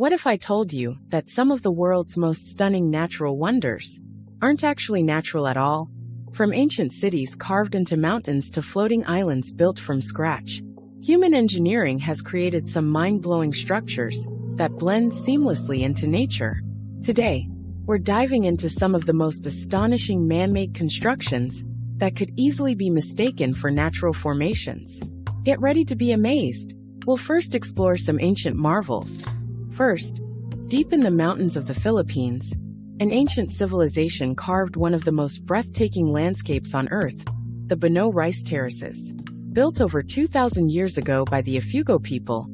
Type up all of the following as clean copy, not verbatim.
What if I told you that some of the world's most stunning natural wonders aren't actually natural at all? From ancient cities carved into mountains to floating islands built from scratch, human engineering has created some mind-blowing structures that blend seamlessly into nature. Today, we're diving into some of the most astonishing man-made constructions that could easily be mistaken for natural formations. Get ready to be amazed. We'll first explore some ancient marvels. First, deep in the mountains of the Philippines, an ancient civilization carved one of the most breathtaking landscapes on Earth, the Bano Rice Terraces. Built over 2,000 years ago by the Ifugao people,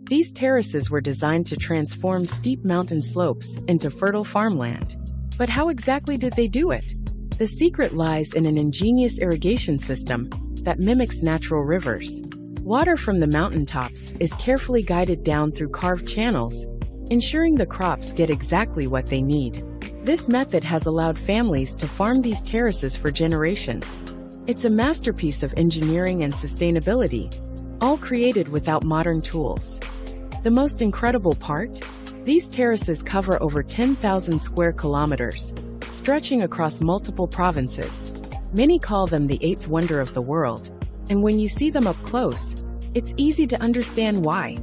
these terraces were designed to transform steep mountain slopes into fertile farmland. But how exactly did they do it? The secret lies in an ingenious irrigation system that mimics natural rivers. Water from the mountaintops is carefully guided down through carved channels, ensuring the crops get exactly what they need. This method has allowed families to farm these terraces for generations. It's a masterpiece of engineering and sustainability, all created without modern tools. The most incredible part? These terraces cover over 10,000 square kilometers, stretching across multiple provinces. Many call them the eighth wonder of the world, and when you see them up close, it's easy to understand why.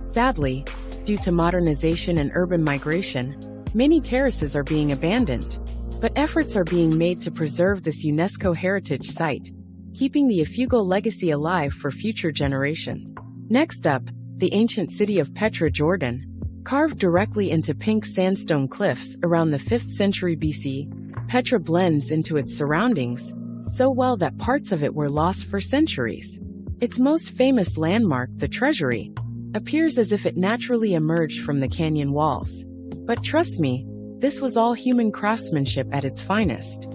Sadly, due to modernization and urban migration, many terraces are being abandoned. But efforts are being made to preserve this UNESCO heritage site, keeping the Ifugao legacy alive for future generations. Next up, the ancient city of Petra, Jordan. Carved directly into pink sandstone cliffs around the 5th century BC, Petra blends into its surroundings so well that parts of it were lost for centuries. Its most famous landmark, the Treasury, appears as if it naturally emerged from the canyon walls. But trust me, this was all human craftsmanship at its finest.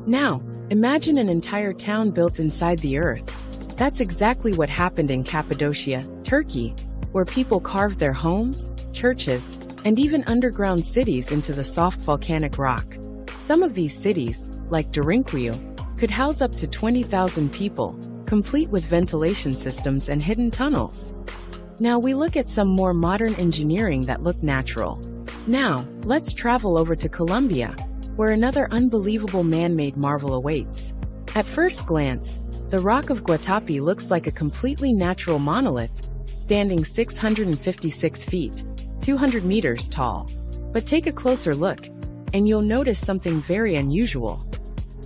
Now, imagine an entire town built inside the earth. That's exactly what happened in Cappadocia, Turkey, where people carved their homes, churches, and even underground cities into the soft volcanic rock. Some of these cities, like Derinkuyu, could house up to 20,000 people, complete with ventilation systems and hidden tunnels. Now we look at some more modern engineering that look natural. Now, let's travel over to Colombia, where another unbelievable man-made marvel awaits. At first glance, the Rock of Guatapi looks like a completely natural monolith, standing 656 feet, 200 meters tall. But take a closer look, and you'll notice something very unusual.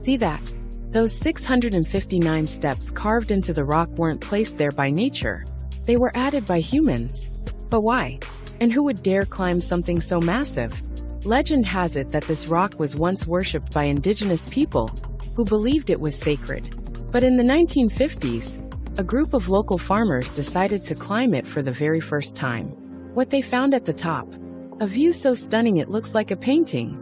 See that? Those 659 steps carved into the rock weren't placed there by nature. They were added by humans. But why? And who would dare climb something so massive? Legend has it that this rock was once worshipped by indigenous people who believed it was sacred. But in the 1950s, a group of local farmers decided to climb it for the very first time. What they found at the top? A view so stunning it looks like a painting.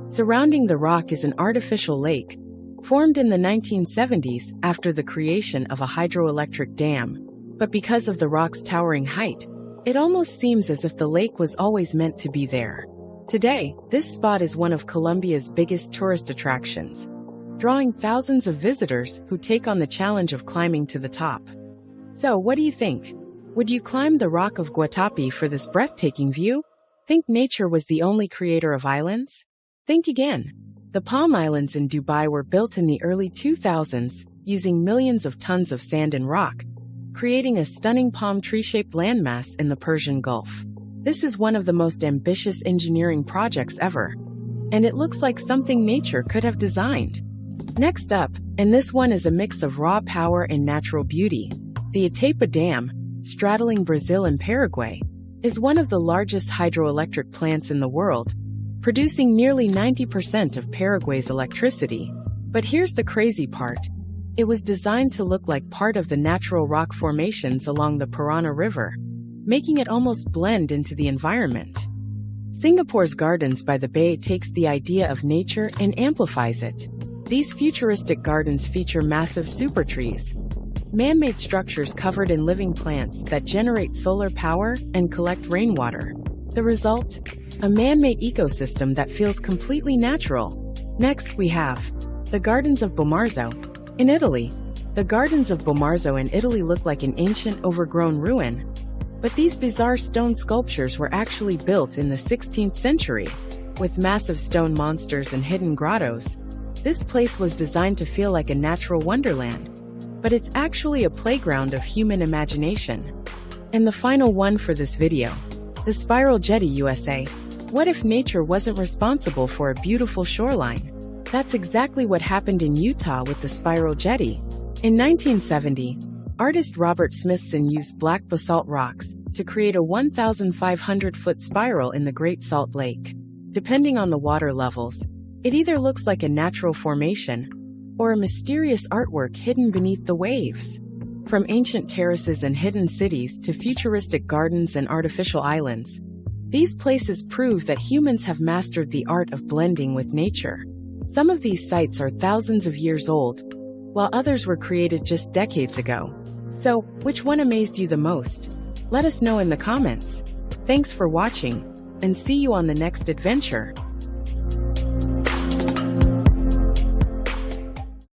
Surrounding the rock is an artificial lake, formed in the 1970s after the creation of a hydroelectric dam. But because of the rock's towering height, it almost seems as if the lake was always meant to be there. Today, this spot is one of Colombia's biggest tourist attractions, drawing thousands of visitors who take on the challenge of climbing to the top. So, what do you think? Would you climb the Rock of Guatapi for this breathtaking view? Think nature was the only creator of islands? Think again. The Palm Islands in Dubai were built in the early 2000s using millions of tons of sand and rock, creating a stunning palm tree-shaped landmass in the Persian Gulf. This is one of the most ambitious engineering projects ever, and it looks like something nature could have designed. Next up, and this one is a mix of raw power and natural beauty, the Itaipu Dam, straddling Brazil and Paraguay, is one of the largest hydroelectric plants in the world, producing nearly 90% of Paraguay's electricity. But here's the crazy part. It was designed to look like part of the natural rock formations along the Parana River, making it almost blend into the environment. Singapore's Gardens by the Bay takes the idea of nature and amplifies it. These futuristic gardens feature massive super trees, man-made structures covered in living plants that generate solar power and collect rainwater. The result? A man-made ecosystem that feels completely natural. Next, we have the Gardens of Bomarzo in Italy. The Gardens of Bomarzo in Italy look like an ancient, overgrown ruin. But these bizarre stone sculptures were actually built in the 16th century. With massive stone monsters and hidden grottos, this place was designed to feel like a natural wonderland. But it's actually a playground of human imagination. And the final one for this video. The Spiral Jetty, USA. What if nature wasn't responsible for a beautiful shoreline? That's exactly what happened in Utah with the Spiral Jetty. In 1970, artist Robert Smithson used black basalt rocks to create a 1,500-foot spiral in the Great Salt Lake. Depending on the water levels, it either looks like a natural formation or a mysterious artwork hidden beneath the waves. From ancient terraces and hidden cities to futuristic gardens and artificial islands, these places prove that humans have mastered the art of blending with nature. Some of these sites are thousands of years old, while others were created just decades ago. So, which one amazed you the most? Let us know in the comments. Thanks for watching, and see you on the next adventure.